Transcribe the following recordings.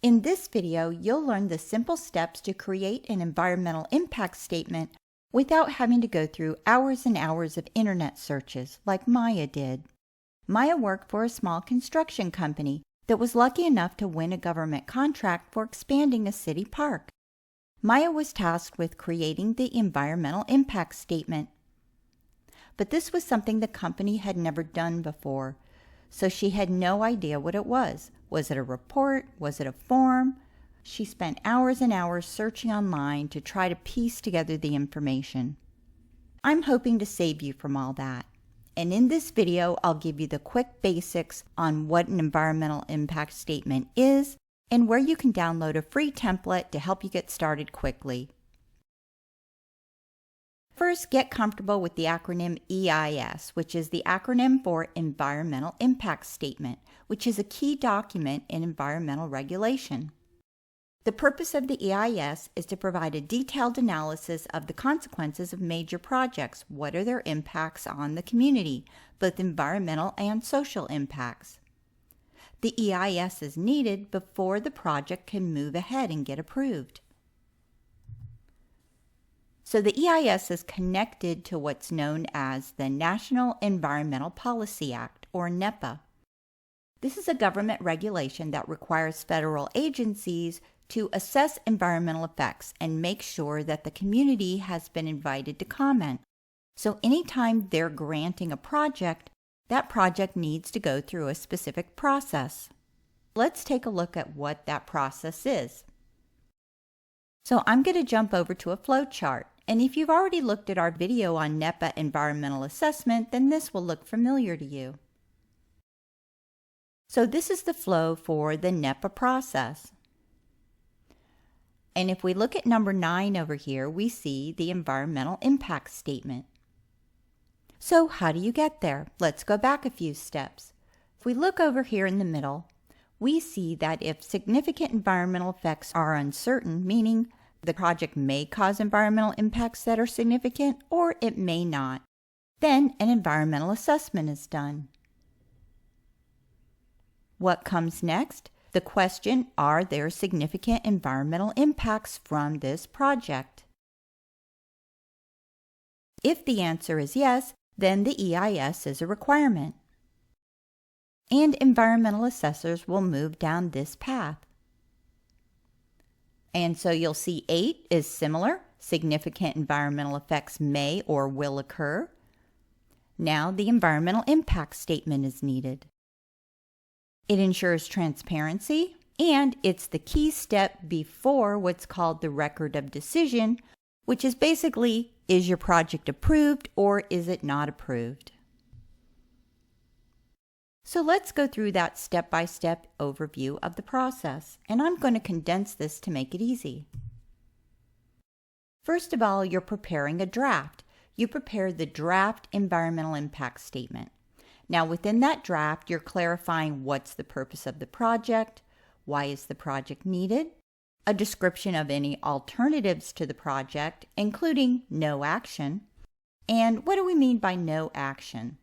In this video, you'll learn the simple steps to create an environmental impact statement without having to go through hours and hours of internet searches like Maya did. Maya worked for a small construction company that was lucky enough to win a government contract for expanding a city park. Maya was tasked with creating the environmental impact statement. But this was something the company had never done before, so she had no idea what it was. Was it a report? Was it a form? She spent hours and hours searching online to try to piece together the information. I'm hoping to save you from all that. And in this video, I'll give you the quick basics on what an environmental impact statement is and where you can download a free template to help you get started quickly. First, get comfortable with the acronym EIS, which is the acronym for Environmental Impact Statement, which is a key document in environmental regulation. The purpose of the EIS is to provide a detailed analysis of the consequences of major projects. What are their impacts on the community, both environmental and social impacts? The EIS is needed before the project can move ahead and get approved. So the EIS is connected to what's known as the National Environmental Policy Act, or NEPA. This is a government regulation that requires federal agencies to assess environmental effects and make sure that the community has been invited to comment. So anytime they're granting a project, that project needs to go through a specific process. Let's take a look at what that process is. So I'm going to jump over to a flow chart. And if you've already looked at our video on NEPA environmental assessment, then this will look familiar to you. So this is the flow for the NEPA process. And if we look at number 9 over here, we see the environmental impact statement. So how do you get there? Let's go back a few steps. If we look over here in the middle, we see that if significant environmental effects are uncertain, meaning the project may cause environmental impacts that are significant or it may not, then an environmental assessment is done. What comes next? The question, are there significant environmental impacts from this project? If the answer is yes, then the EIS is a requirement. And environmental assessors will move down this path. And so you'll see 8 is similar. Significant environmental effects may or will occur. Now the environmental impact statement is needed. It ensures transparency, and it's the key step before what's called the record of decision, which is basically, is your project approved or is it not approved? So let's go through that step-by-step overview of the process, and I'm going to condense this to make it easy. First of all, you're preparing a draft. You prepare the draft environmental impact statement. Now within that draft, you're clarifying what's the purpose of the project, why is the project needed, a description of any alternatives to the project, including no action, and what do we mean by no action?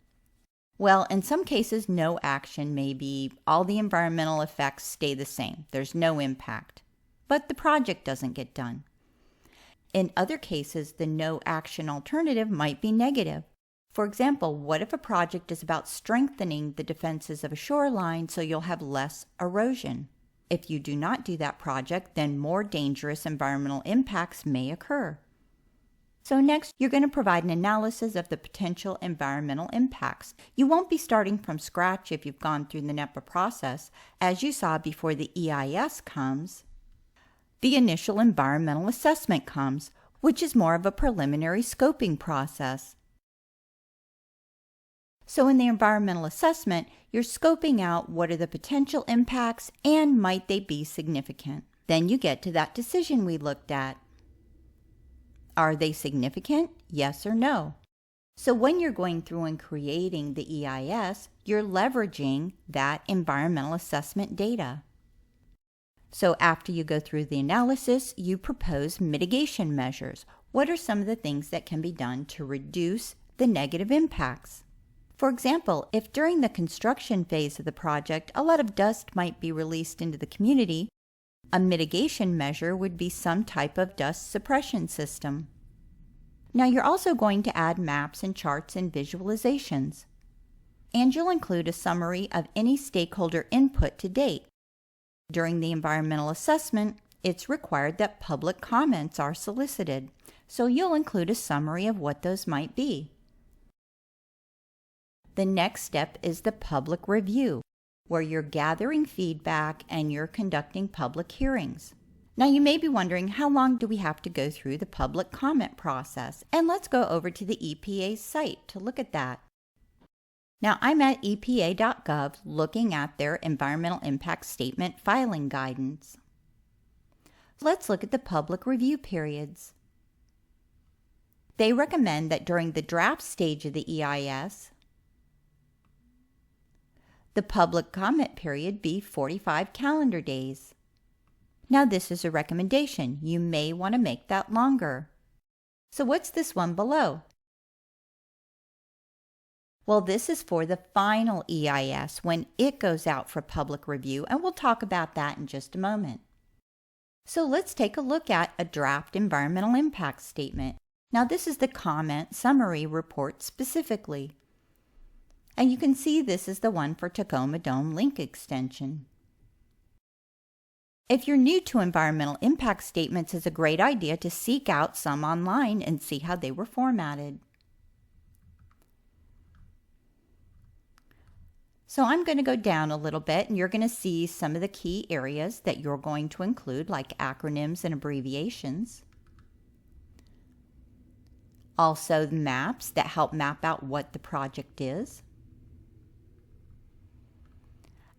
Well, in some cases, no action may be all the environmental effects stay the same. There's no impact, but the project doesn't get done. In other cases, the no action alternative might be negative. For example, what if a project is about strengthening the defenses of a shoreline so you'll have less erosion? If you do not do that project, then more dangerous environmental impacts may occur. So next, you're going to provide an analysis of the potential environmental impacts. You won't be starting from scratch if you've gone through the NEPA process. As you saw before the EIS comes, the initial environmental assessment comes, which is more of a preliminary scoping process. So in the environmental assessment, you're scoping out what are the potential impacts and might they be significant. Then you get to that decision we looked at. Are they significant? Yes or no? So when you're going through and creating the EIS, you're leveraging that environmental assessment data. So after you go through the analysis, you propose mitigation measures. What are some of the things that can be done to reduce the negative impacts? For example, if during the construction phase of the project a lot of dust might be released into the community, A mitigation measure would be some type of dust suppression system. Now you're also going to add maps and charts and visualizations. And you'll include a summary of any stakeholder input to date. During the environmental assessment, it's required that public comments are solicited, so you'll include a summary of what those might be. The next step is the public review, where you're gathering feedback and you're conducting public hearings. Now you may be wondering, how long do we have to go through the public comment process? And let's go over to the EPA's site to look at that. Now I'm at EPA.gov looking at their Environmental Impact Statement filing guidance. Let's look at the public review periods. They recommend that during the draft stage of the EIS, the public comment period be 45 calendar days. Now this is a recommendation. You may want to make that longer. So what's this one below? Well, this is for the final EIS when it goes out for public review, and we'll talk about that in just a moment. So let's take a look at a draft environmental impact statement. Now this is the comment summary report specifically. And you can see this is the one for Tacoma Dome link extension. If you're new to environmental impact statements, it's a great idea to seek out some online and see how they were formatted. So I'm going to go down a little bit and you're going to see some of the key areas that you're going to include, like acronyms and abbreviations. Also maps that help map out what the project is.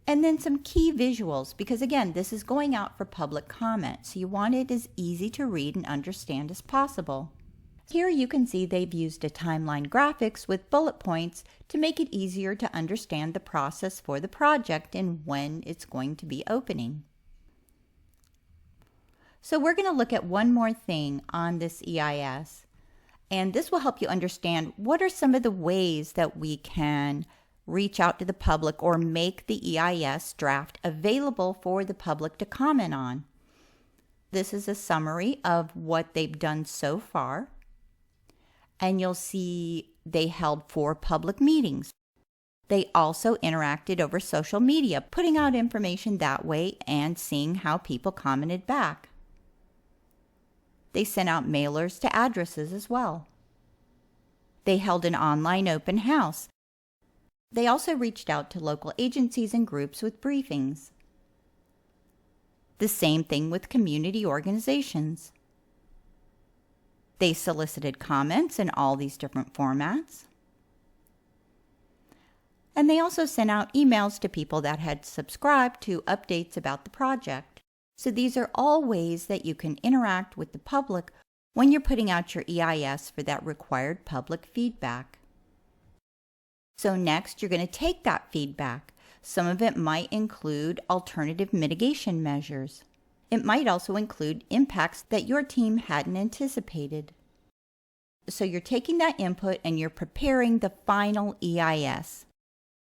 And then some key visuals, because again, this is going out for public comment, so you want it as easy to read and understand as possible. Here you can see they've used a timeline graphics with bullet points to make it easier to understand the process for the project and when it's going to be opening. So we're going to look at one more thing on this EIS, and this will help you understand what are some of the ways that we can reach out to the public or make the EIS draft available for the public to comment on. This is a summary of what they've done so far. And you'll see they held 4 public meetings. They also interacted over social media, putting out information that way and seeing how people commented back. They sent out mailers to addresses as well. They held an online open house. They also reached out to local agencies and groups with briefings. The same thing with community organizations. They solicited comments in all these different formats. And they also sent out emails to people that had subscribed to updates about the project. So these are all ways that you can interact with the public when you're putting out your EIS for that required public feedback. So next, you're going to take that feedback. Some of it might include alternative mitigation measures. It might also include impacts that your team hadn't anticipated. So you're taking that input and you're preparing the final EIS,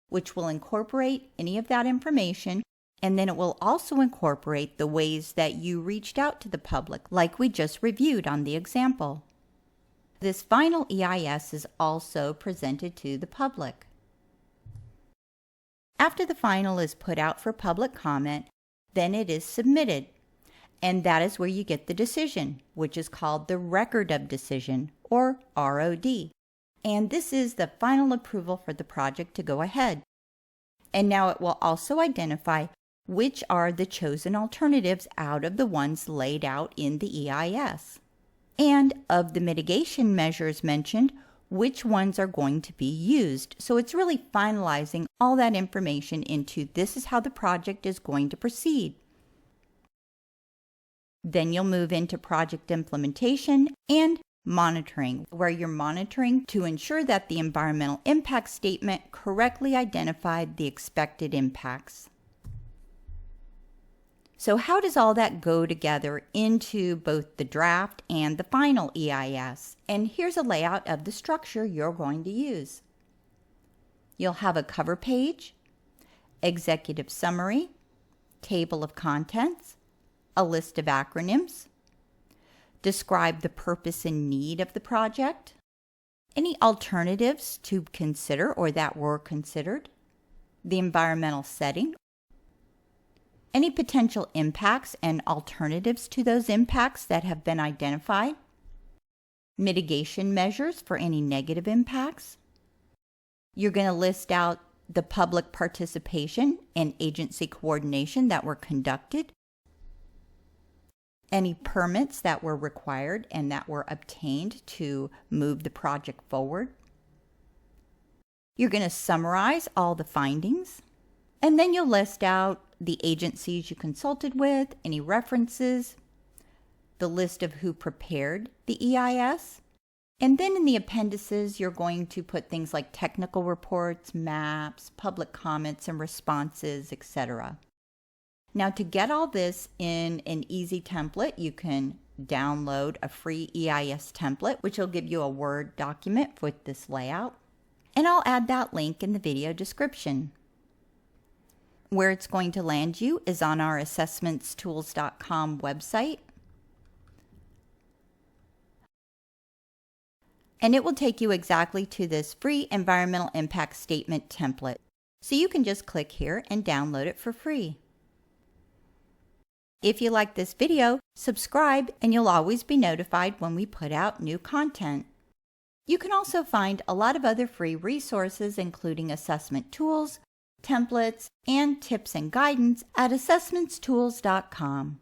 which will incorporate any of that information, and then it will also incorporate the ways that you reached out to the public, like we just reviewed on the example. This final EIS is also presented to the public. After the final is put out for public comment, then it is submitted. And that is where you get the decision, which is called the Record of Decision, or ROD. And this is the final approval for the project to go ahead. And now it will also identify which are the chosen alternatives out of the ones laid out in the EIS. And of the mitigation measures mentioned, which ones are going to be used. So it's really finalizing all that information into this is how the project is going to proceed. Then you'll move into project implementation and monitoring, where you're monitoring to ensure that the environmental impact statement correctly identified the expected impacts. So how does all that go together into both the draft and the final EIS? And here's a layout of the structure you're going to use. You'll have a cover page, executive summary, table of contents, a list of acronyms, describe the purpose and need of the project, any alternatives to consider or that were considered, the environmental setting, any potential impacts and alternatives to those impacts that have been identified, mitigation measures for any negative impacts. You're going to list out the public participation and agency coordination that were conducted, any permits that were required and that were obtained to move the project forward. You're going to summarize all the findings, and then you'll list out the agencies you consulted with, any references, the list of who prepared the EIS, and then in the appendices, you're going to put things like technical reports, maps, public comments and responses, etc. Now, to get all this in an easy template, you can download a free EIS template, which will give you a Word document with this layout. And I'll add that link in the video description. Where it's going to land you is on our assessmentstools.com website. And it will take you exactly to this free environmental impact statement template. So you can just click here and download it for free. If you like this video, subscribe and you'll always be notified when we put out new content. You can also find a lot of other free resources, including assessment tools, templates, and tips and guidance at assessmentstools.com.